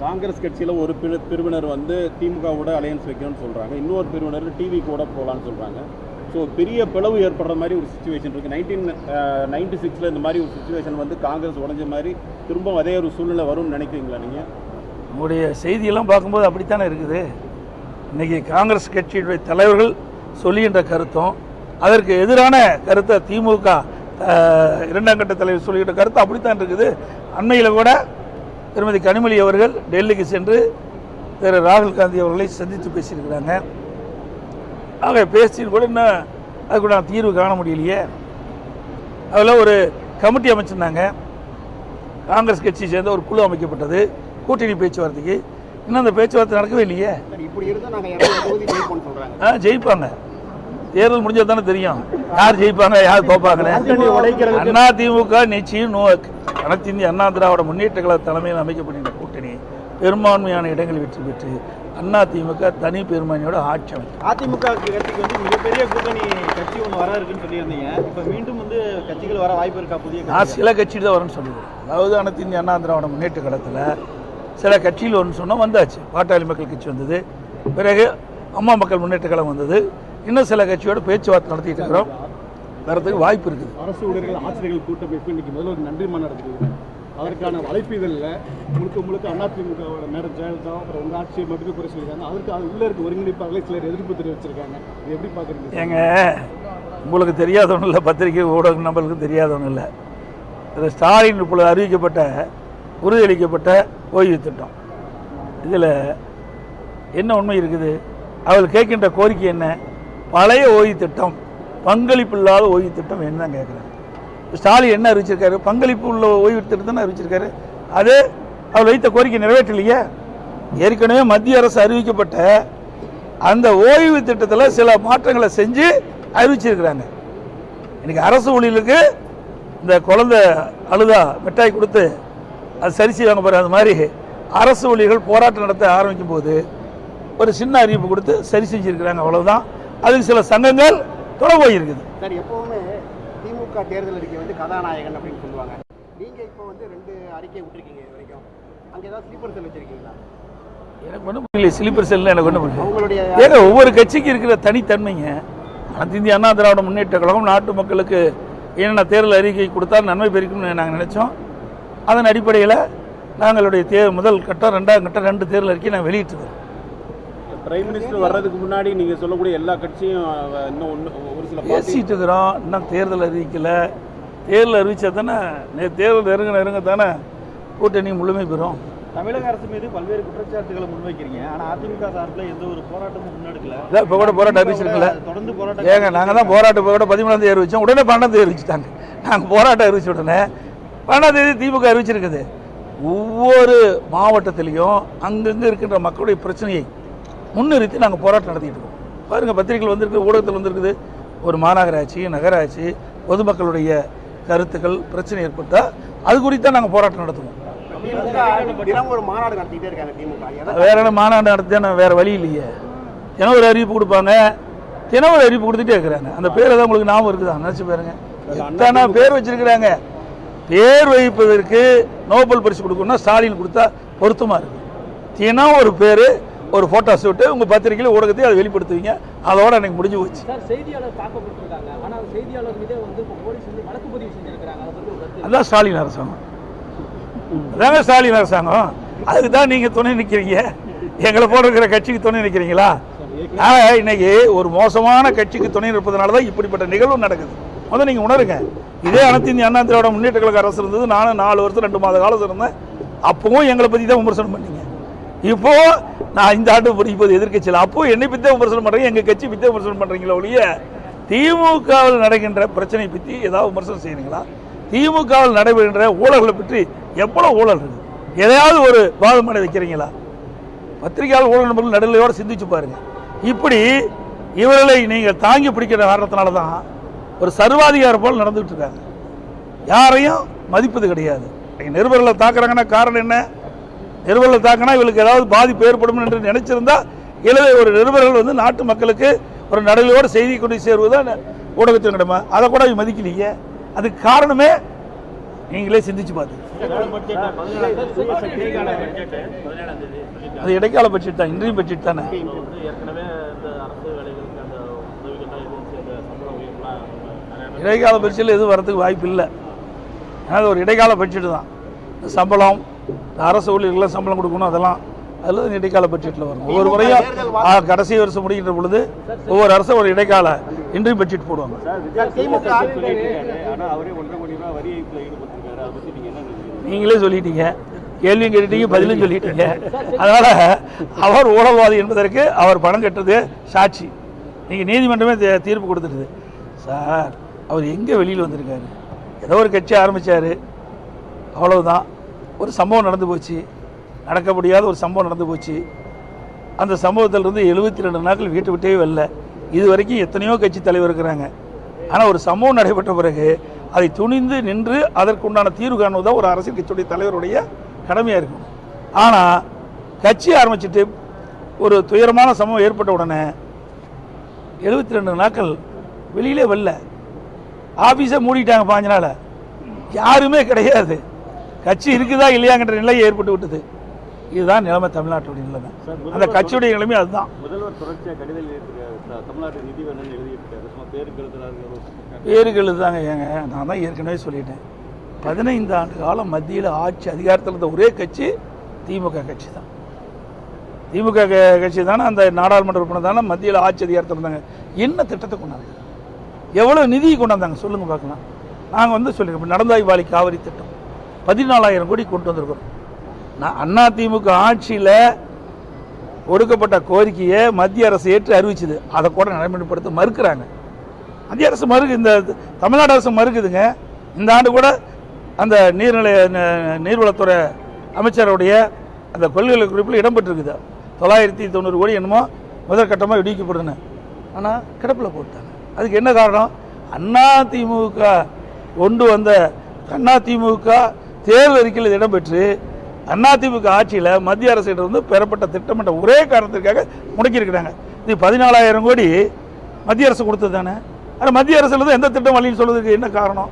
காங்கிரஸ் கட்சியில் ஒரு பிரிவினர் வந்து திமுகவோட அலையன்ஸ் வைக்கணும்னு சொல்கிறாங்க, இன்னொரு பிரிவினர் டிவி கூட போகலான்னு சொல்கிறாங்க. ஸோ பெரிய பிளவு ஏற்படுற மாதிரி ஒரு சுச்சுவேஷன் இருக்குது. 1996 இந்த மாதிரி ஒரு சுச்சுவேஷன் வந்து காங்கிரஸ் உடஞ்ச மாதிரி திரும்ப அதே ஒரு சூழ்நிலை வரும்னு நினைக்கிறீங்களா நீங்கள்? உங்களுடைய செய்தியெல்லாம் பார்க்கும்போது அப்படித்தானே இருக்குது. இன்றைக்கி காங்கிரஸ் கட்சியுடைய தலைவர்கள் சொல்லுகின்ற கருத்தும் அதற்கு எதிரான கருத்தை திமுக இரண்டாம் கட்ட தலைவர் சொல்லுகின்ற கருத்து அப்படித்தான் இருக்குது. அண்மையில் கூட திருமதி கனிமொழி அவர்கள் டெல்லிக்கு சென்று திரு ராகுல் காந்தி அவர்களை சந்தித்து பேசியிருக்கிறாங்க. ஆக பேசி கூட இன்னும் அதுக்கு நான் தீர்வு காண முடியலையே. அதில் ஒரு கமிட்டி அமைச்சிருந்தாங்க, காங்கிரஸ் கட்சியை சேர்ந்த ஒரு குழு அமைக்கப்பட்டது கூட்டணி பேச்சுவார்த்தைக்கு. இன்னும் அந்த பேச்சுவார்த்தை நடக்கவே இல்லையே. ஜெயிப்பாங்க, தேர்தல் முடிஞ்சது தானே தெரியும் யார் ஜெயிப்பாங்க யார் தோப்பாங்கன்னு. அதிமுக நிச்சயம் அனைத்து இந்திய அண்ணா திராவிட முன்னேற்ற கழக தலைமையில் அமைக்கப்படுகின்ற கூட்டணி பெரும்பான்மையான இடங்களில் வெற்றி பெற்று அதிமுக தனி பெரும்பான்மையோட ஆட்சி அமைக்கும். அதிமுக கட்சிக்கு வந்து மிகப்பெரிய கூட்டணி கட்சி ஒன்று வர இருக்குன்னு சொல்லியிருந்தீங்க. இப்போ மீண்டும் வந்து கட்சிகள் வர வாய்ப்பு இருக்கா? புதிய நான் சில கட்சியில் தான் வரும்னு சொல்லுவேன். அதாவது அனைத்து இந்திய அண்ணா திராவிட முன்னேற்ற கழகத்தில் சில கட்சியில் வரும்னு சொன்னால் வந்தாச்சு. பாட்டாளி மக்கள் கட்சி வந்தது, பிறகு அம்மா மக்கள் முன்னேற்ற கழகம் வந்தது. இன்னும் சில கட்சியோட பேச்சுவார்த்தை நடத்திட்டு இருக்கிறோம், வரதுக்கு வாய்ப்பு இருக்குது. அரசு ஊழியர்கள் ஆசிரியர்கள் கூட்டமைப்பு இன்னைக்கு முதல்ல ஒரு நன்றி மாநாடு நடத்துது. அதற்கான அழைப்பிதழில் முழுக்க அதிமுகவோட மேடம் ஜெயலலிதா அப்புறம் உங்கள் ஆட்சியை மட்டுமே குறை சொல்லியிருக்காங்க. அதற்கு அது உள்ள இருக்க ஒருங்கிணைப்பாளர்களே சிலர் எதிர்ப்பு தெரிவிச்சிருக்காங்க. இது எப்படி பார்க்குறீங்க? ஏங்க, உங்களுக்கு தெரியாதவனும் இல்லை, பத்திரிகை ஊடக நம்பர்களுக்கும் தெரியாதவனும் இல்லை. ஸ்டாலின் இப்பொழுது அறிவிக்கப்பட்ட உறுதியளிக்கப்பட்ட ஓய்வு திட்டம், இதில் என்ன உண்மை இருக்குது? அவள் கேட்கின்ற கோரிக்கை என்ன? பழைய ஓய்வு திட்டம், பங்களிப்பு இல்லாத ஓய்வு திட்டம் என்ன கேட்குறாங்க. ஸ்டாலின் என்ன அறிவிச்சிருக்காரு? பங்களிப்பு உள்ள ஓய்வு திட்டம் அறிவிச்சிருக்காரு. அது அவர் வைத்த கோரிக்கை நிறைவேற்றலையே. ஏற்கனவே மத்திய அரசு அறிவிக்கப்பட்ட அந்த ஓய்வு திட்டத்தில் சில மாற்றங்களை செஞ்சு அறிவிச்சிருக்கிறாங்க. இன்னைக்கு அரசு ஊழியர்களுக்கு இந்த குழந்தை அழுதா மிட்டாய் கொடுத்து அது சரி செய்வாங்க பாரு, அது மாதிரி அரசு ஊழியர்கள் போராட்டம் நடத்த ஆரம்பிக்கும் போது ஒரு சின்ன அறிவிப்பு கொடுத்து சரி செஞ்சிருக்கிறாங்க, அவ்வளவுதான். அதுக்கு சில சங்கங்கள் தொலை போயிருக்குது. சார், எப்பவுமே திமுக தேர்தல் அறிக்கை வந்து கதாநாயகன் அப்படின்னு சொல்லுவாங்க. நீங்க இப்போ வந்து 2 அறிக்கை விட்டுருக்கீங்க இது வரைக்கும். அங்கே ஏதாவது ஸ்லீப்பர் செல் வச்சிருக்கீங்களா? எனக்கு ஒன்றும் புரியல. ஸ்லீப்பர் செல் எனக்கு ஒன்றும் புரியல. ஏங்க, ஒவ்வொரு கட்சிக்கு இருக்கிற தனித்தன்மைங்க. அனைத்து இந்திய அண்ணா திராவிட முன்னேற்ற கழகம் நாட்டு மக்களுக்கு என்னென்ன தேர்தல் அறிக்கை கொடுத்தா நன்மை பெருக்கும்னு நாங்கள் நினைச்சோம். அதன் அடிப்படையில் நாங்களுடைய முதல் கட்டம் 2ஆம் கட்டம் 2 தேர்தல் அறிக்கை நாங்கள் வெளியிட்டிருக்கோம். பிரைம் மினிஸ்டர் வர்றதுக்கு முன்னாடி நீங்கள் சொல்லக்கூடிய எல்லா கட்சியும் இன்னும் ஒரு சில பேசிட்டு இருக்கிறோம். இன்னும் தேர்தல் அறிவிக்கல. தேர்தல் அறிவிச்சா தானே, தேர்தல் நெருங்க தானே கூட்டணி முழுமை பெறும். தமிழக அரசு மீது பல்வேறு குற்றச்சாட்டுகளை முன்வைக்கிறீங்க, ஆனால் அதிமுக சார்பில் எந்த ஒரு போராட்டமும் முன்னெடுக்கல. இப்போ கூட போராட்டம் அறிவிச்சிருக்கல. தொடர்ந்து போராட்டம். ஏங்க, நாங்கள் தான் போராட்டம் கூட 13ஆம் தேதி அறிவிச்சோம், உடனே 12ஆம் தேதி அறிவிச்சிட்டாங்க. நாங்கள் போராட்டம் அறிவிச்ச உடனே 12ஆம் தேதி திமுக அறிவிச்சிருக்குது. ஒவ்வொரு மாவட்டத்திலையும் அங்கங்கே இருக்கின்ற மக்களுடைய பிரச்சனையை முன்னிறுத்தி நாங்கள் போராட்டம் நடத்திட்டு இருக்கோம். பாருங்கள், பத்திரிகைகள் வந்திருக்கு, ஊடகத்தில் வந்திருக்குது. ஒரு மாநகராட்சி நகராட்சி பொதுமக்களுடைய கருத்துக்கள் பிரச்சனை ஏற்பட்டால் அது குறித்து தான் நாங்கள் போராட்டம் நடத்துவோம். ஒரு மாநாடு நடத்திட்டே இருக்காங்க திமுக. வேற என்ன மாநாடு நடத்தினா வேற வழி இல்லையே. தினம் ஒரு அறிவிப்பு கொடுப்பாங்க, தினம் ஒரு அறிவிப்பு கொடுத்துட்டே இருக்கிறாங்க. அந்த பேர் தான் உங்களுக்கு ஞாபகம் இருக்குதா? நினைச்சு பாருங்க, எத்தனை பேர் வச்சிருக்கிறாங்க. பேர் வைப்பதற்கு நோபல் பரிசு கொடுக்கணும்னா ஸ்டாலின் கொடுத்தா பொருத்தமா இருக்கு. தினம் ஒரு பேர், ஒரு போட்டோ ஷூட்டு உங்க பத்திரிகையில் ஊடகத்தை அதை வெளிப்படுத்துவீங்க, அதோட எனக்கு முடிஞ்சு போச்சு. செய்தியாளர் தாக்கப்பட்டிருக்காங்க, ஆனால் செய்தியாளர் மீது வந்து போலீஸ் வந்து வழக்கு பதிவு செஞ்சிருக்காங்க. அதான் ஸ்டாலின் அரசாங்கம், அதாங்க ஸ்டாலின் அரசாங்கம். அதுக்கு தான் நீங்க துணை நிற்கிறீங்க. எங்களை போல இருக்கிற கட்சிக்கு துணை நிற்கிறீங்களா? இன்னைக்கு ஒரு மோசமான கட்சிக்கு துணை நிற்பதனால தான் இப்படிப்பட்ட நிகழ்வு நடக்குது. முதல்ல நீங்க உணருங்க. இதே அனைத்து இந்திய அண்ணா திராவிட முன்னேற்ற கழக அரசு இருந்தது, நானும் 4 வருஷம் 2 மாத காலம் இருந்தேன். அப்பவும் எங்களை பற்றி தான் விமர்சனம் பண்ணீங்க. இப்போ நான் இந்த ஆண்டு இப்போது எதிர்க்கட்சியில், அப்போ என்னை பற்றி விமர்சனம் பண்ணுறீங்க, எங்கள் கட்சி பற்றி விமர்சனம் பண்ணுறீங்களா ஒழிய திமுகவில் நடக்கின்ற பிரச்சனை பற்றி ஏதாவது விமர்சனம் செய்யறீங்களா? திமுகவில் நடைபெறுகின்ற ஊழல்களை பற்றி எவ்வளோ ஊழல் இருக்குது, எதையாவது ஒரு வாதம் வைக்கிறீங்களா? பத்திரிகையாளர் ஊழல் நபர்கள் நடுநிலையோடு சிந்திச்சு பாருங்க. இப்படி இவர்களை நீங்கள் தாங்கி பிடிக்கிற காரணத்தினால தான் ஒரு சர்வாதிகார போல் நடந்துகிட்டு இருக்காங்க. யாரையும் மதிப்பது கிடையாது. நிருபர்களை தாக்குறாங்கன்னா காரணம் என்ன? நிருபர்களை தாக்கினா இவளுக்கு ஏதாவது பாதிப்பு ஏற்படும் என்று நினைச்சிருந்தா ஒரு நிருபர்கள் வந்து நாட்டு மக்களுக்கு ஒரு நடுநிலையோடு செய்தி கொண்டு சேருவதுதான் ஊடகத்தின் கடமை. அதை கூட மதிக்கலையே. அதுக்கு காரணமே நீங்களே சிந்திச்சு பார்த்து. அது இடைக்கால பட்ஜெட் தான், இன்றைய பட்ஜெட் தானே. இடைக்கால பட்ஜெட்டில் எதுவும் வரதுக்கு வாய்ப்பு இல்லை. ஏன்னா ஒரு இடைக்கால பட்ஜெட் தான். சம்பளம், அரசு ஊழியர்கள்லாம் சம்பளம் கொடுக்கணும், அதெல்லாம் அதில் இடைக்கால பட்ஜெட்டில் வரும். ஒவ்வொரு முறையும் கடைசி வருஷம் முடிக்கின்ற பொழுது ஒவ்வொரு அரசும் ஒரு இடைக்கால இன்றைய பட்ஜெட் போடுவாங்க. நீங்களே சொல்லிட்டீங்க, கேள்வியும் கேட்டுட்டீங்க, பதிலும் சொல்லிட்டீங்க. அதனால் அவர் ஊழல்வாதி என்பதற்கு அவர் பணம் கட்டுறது சாட்சி. நீங்கள் நீதிமன்றமே தீர்ப்பு கொடுத்துருது. சார், அவர் எங்கே வெளியில் வந்திருக்காரு? ஏதோ ஒரு கட்சி ஆரம்பித்தார், அவ்வளவுதான். ஒரு சம்பவம் நடந்து போச்சு, நடக்க முடியாத ஒரு சம்பவம் நடந்து போச்சு. அந்த சம்பவத்திலிருந்து 72 நாட்கள் வீட்டை விட்டே வரல. இது வரைக்கும் எத்தனையோ கட்சி தலைவர் இருக்கிறாங்க. ஆனால் ஒரு சம்பவம் நடைபெற்ற பிறகு அதை துணிந்து நின்று அதற்குண்டான தீர்வு காணுவது தான் ஒரு அரசியல் கட்சியுடைய தலைவருடைய கடமையாக இருக்கும். ஆனால் கட்சி ஆரம்பிச்சுட்டு ஒரு துயரமான சம்பவம் ஏற்பட்ட உடனே 72 நாட்கள் வெளியிலே வரல. ஆஃபீஸை மூடிட்டாங்க 5 நாள். யாருமே கிடையாது. கட்சி இருக்குதா இல்லையாங்கிற நிலை ஏற்பட்டு விட்டது. இதுதான் நிலைமை, தமிழ்நாட்டுடைய நிலைமை. அந்த கட்சியுடைய நிலைமை அதுதான். முதல்வர் தொடர்ச்சியாக கடிதம் தமிழ்நாட்டு நிதி வேணும்னு எழுதியிருக்காரு. பேருக்கு எழுதுதாங்க. ஏங்க, நான் தான் ஏற்கனவே சொல்லிட்டேன், 15 ஆண்டு காலம் மத்தியில் ஆட்சி அதிகாரத்தில் இருந்த ஒரே கட்சி திமுக கட்சி தான். திமுக கட்சி தானே அந்த நாடாளுமன்ற உறுப்பினர் தானே மத்தியில் ஆட்சி அதிகாரத்தில் இருந்தாங்க. என்ன திட்டத்தை கொண்டாந்தாங்க? எவ்வளோ நிதி கொண்டாந்தாங்க சொல்லுங்க பார்க்கலாம். நாங்கள் சொல்லியிருக்கோம், நடந்தாய் வாலி காவிரி திட்டம் 14,000 கோடி கொண்டு வந்திருக்கிறோம். அண்ணா திமுக ஆட்சியில் ஒடுக்கப்பட்ட கோரிக்கையை மத்திய அரசு ஏற்று அறிவிச்சுது. அதை கூட நடைமுறைப்படுத்த மறுக்கிறாங்க. மத்திய அரசு இந்த தமிழ்நாடு அரசு மறுக்குதுங்க. இந்த ஆண்டு கூட அந்த நீர்வளத்துறை அமைச்சருடைய அந்த கொள்கை குறிப்பில் இடம்பெற்றிருக்குது. 990 கோடி என்னமோ முதற்கட்டமாக விடுவிக்கப்படுதுன்னு. ஆனால் கிடப்பில் போட்டாங்க. அதுக்கு என்ன காரணம்? அண்ணா திமுக கொண்டு வந்த அண்ணா திமுக தேர்தல் அறிக்கையில் இடம்பெற்று அதிமுக ஆட்சியில் மத்திய அரசிடம் பெறப்பட்ட திட்டமிட்ட ஒரே காரணத்திற்காக முடக்கியிருக்கிறாங்க. இது 14,000 கோடி மத்திய அரசு கொடுத்தது தானே. ஆனால் மத்திய அரசு எந்த திட்டம் வழின்னு சொல்வதற்கு என்ன காரணம்?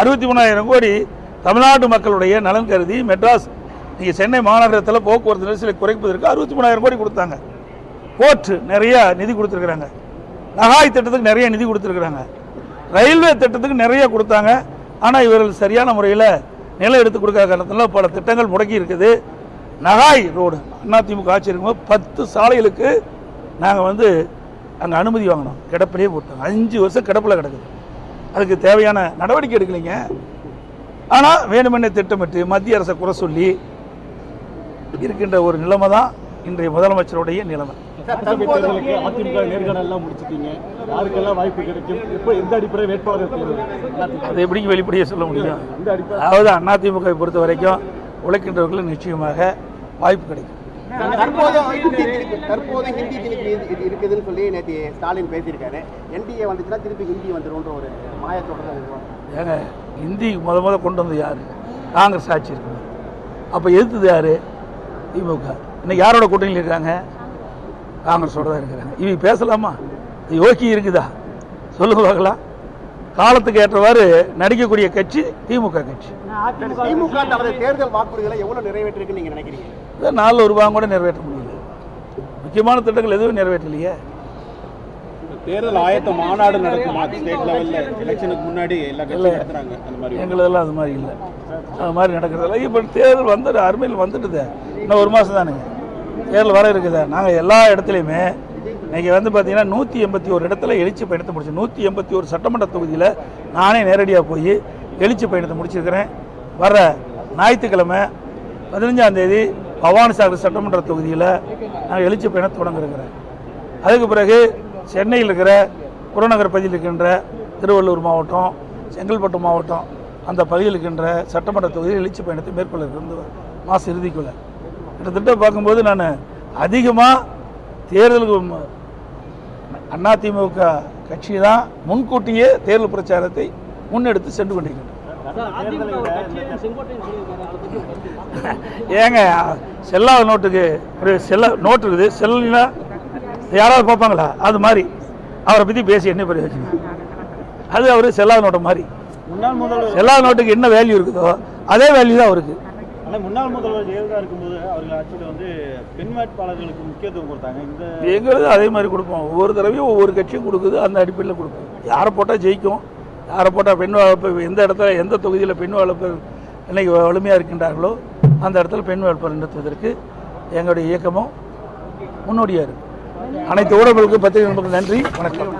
63,000 கோடி தமிழ்நாட்டு மக்களுடைய நலன் கருதி மெட்ராஸ் நீங்கள் சென்னை மாநகரத்தில் போக்குவரத்து நெரிசலை குறைப்பதற்கு 63,000 கோடி கொடுத்தாங்க. போர்ட்டு நிறைய நிதி கொடுத்துருக்குறாங்க. நகாய் திட்டத்துக்கு நிறைய நிதி கொடுத்துருக்குறாங்க. ரயில்வே திட்டத்துக்கு நிறைய கொடுத்தாங்க. ஆனால் இவர்கள் சரியான முறையில் நிலம் எடுத்து கொடுக்காத காரணத்தில் பல திட்டங்கள் முடக்கி இருக்குது. நகாய் ரோடு அதிமுக ஆட்சி இருக்கும்போது 10 சாலைகளுக்கு நாங்கள் அங்கே அனுமதி வாங்கினோம். கிடப்பிலே போட்டோம். 5 வருஷம் கிடப்பில் கிடக்குது. அதுக்கு தேவையான நடவடிக்கை எடுக்கலைங்க. ஆனால் வேணுமென்னே திட்டமிட்டு மத்திய அரசை குறை சொல்லி இருக்கின்ற ஒரு நிலைமை தான் இன்றைய முதலமைச்சருடைய நிலைமை. அதிமுக நேர்காணலாம் முடிச்சிட்டீங்க, யாருக்கெல்லாம் வாய்ப்பு கிடைக்கும், இப்போ எந்த அடிப்படை வேட்பாளர் அதை எப்படி வெளிப்படையாக சொல்ல முடியும்? அதாவது அதிமுகவை பொறுத்த வரைக்கும் உழைக்கின்றவர்களுக்கு நிச்சயமாக வாய்ப்பு கிடைக்கும். தற்போது ஹிந்தி திணிப்பு இருக்குதுன்னு சொல்லி நேற்று ஸ்டாலின் பேசியிருக்காரு. என்டிஏ வந்துச்சுன்னா திருப்பி ஹிந்தி வந்துடும் ஒரு மாயத்தோட. ஏங்க, ஹிந்தி முத கொண்டு வந்தது யார்? காங்கிரஸ் ஆட்சி இருக்கு. அப்போ எதிர்த்தது யார்? திமுக. இன்னைக்கு யாரோட கூட்டணியில் இருக்காங்க? காங்கிரஸோட தான் இருக்கிறாங்க. இவங்க பேசலாமா? யோகி இருக்குதா? சொல்லுங்க பார்க்கலாம். காலத்துக்கு ஏற்றவாறு நடிக்கக்கூடிய கட்சி திமுக கட்சி. திமுக தனது தேர்தல் வாக்குறுதிகளை எவ்வளவு நிறைவேற்றிருக்குன்னு நீங்க நினைக்கிறீங்க? 4 ரூபாய் கூட நிறைவேற்ற முடியல. முக்கியமான திட்டங்கள் எதுவும் நிறைவேற்றலையே. தேர்தல் ஆயத்த மாநாடு நடக்குமா ஸ்டேட் லெவல்ல எலெக்ஷனுக்கு முன்னாடி எல்லா கட்சியும் நடத்துறாங்க? அந்த மாதிரி எங்களதெல்லாம் அது மாதிரி இல்லை. அது மாதிரி நடக்கிறதில்ல. இப்போ தேர்தல் வந்துட்டு அருமையில் வந்துட்டுது. இன்னும் 1 மாதம் தானுங்க தேர்தல் வர இருக்குதா. நாங்கள் எல்லா இடத்துலையுமே இன்றைக்கி பார்த்தீங்கன்னா 181 இடத்துல எழுச்சி பயணத்தை முடிச்சோம். 181 சட்டமன்ற தொகுதியில் நானே நேரடியாக போய் எழுச்சி பயணத்தை முடிச்சிருக்கிறேன். வர ஞாயிற்றுக்கிழமை 15ஆம் தேதி பவானிசாகர் சட்டமன்ற தொகுதியில் நான் எழுச்சி பயணம் தொடங்கிருக்கிறேன். அதுக்கு பிறகு சென்னையில் இருக்கிற புறநகர் பகுதியில் இருக்கின்ற திருவள்ளூர் மாவட்டம், செங்கல்பட்டு மாவட்டம், அந்த பகுதியில் இருக்கின்ற சட்டமன்ற தொகுதியில் எழுச்சி பயணத்தை மேற்கொள்ள இருக்கிறது மாத இறுதிக்குள்ள. கிட்டத்தட்ட பார்க்கும்போது நான் அதிகமாக தேர்தலுக்கு அதிமுக கட்சி தான் முன்கூட்டியே தேர்தல் பிரச்சாரத்தை முன்னெடுத்து சென்று கொண்டிருக்கின்றனர். ஏங்க, செல்லாத நோட்டுக்கு ஒரு நோட்டு இருக்குது, செல்லினா யாராவது பார்ப்பாங்களா? அது மாதிரி அவரை பற்றி பேசி என்ன பிரயோஜனம்? அது அவர் செல்லாத நோட்டு மாதிரி. செல்லாத நோட்டுக்கு என்ன வேல்யூ இருக்குதோ அதே வேல்யூ தான் அவருக்கு. ஆனால் முன்னாள் முதல்வர் ஜெயலலிதா இருக்கும்போது அவர்கள் ஆட்சியில் வந்து பெண் வேட்பாளர்களுக்கு முக்கியத்துவம் கொடுத்தாங்க. இந்த எங்களுக்கு அதே மாதிரி கொடுப்போம். ஒவ்வொரு தடவையும் ஒவ்வொரு கட்சியும் கொடுக்குது, அந்த அடிப்படையில் கொடுப்போம். யாரை போட்டால் ஜெயிக்கும், யாரை போட்டால் பெண் வளர்ப்பு, எந்த இடத்துல எந்த தொகுதியில் பெண் வளர்ப்பு இன்னைக்கு வலிமையாக இருக்கின்றார்களோ அந்த இடத்துல பெண் வேட்பாளர் நிறுத்துவதற்கு எங்களுடைய இயக்கமும் முன்னோடியாக இருக்குது. அனைத்து ஊடகங்களுக்கு பத்திரிகை நண்பர்களுக்கு நன்றி, வணக்கம்.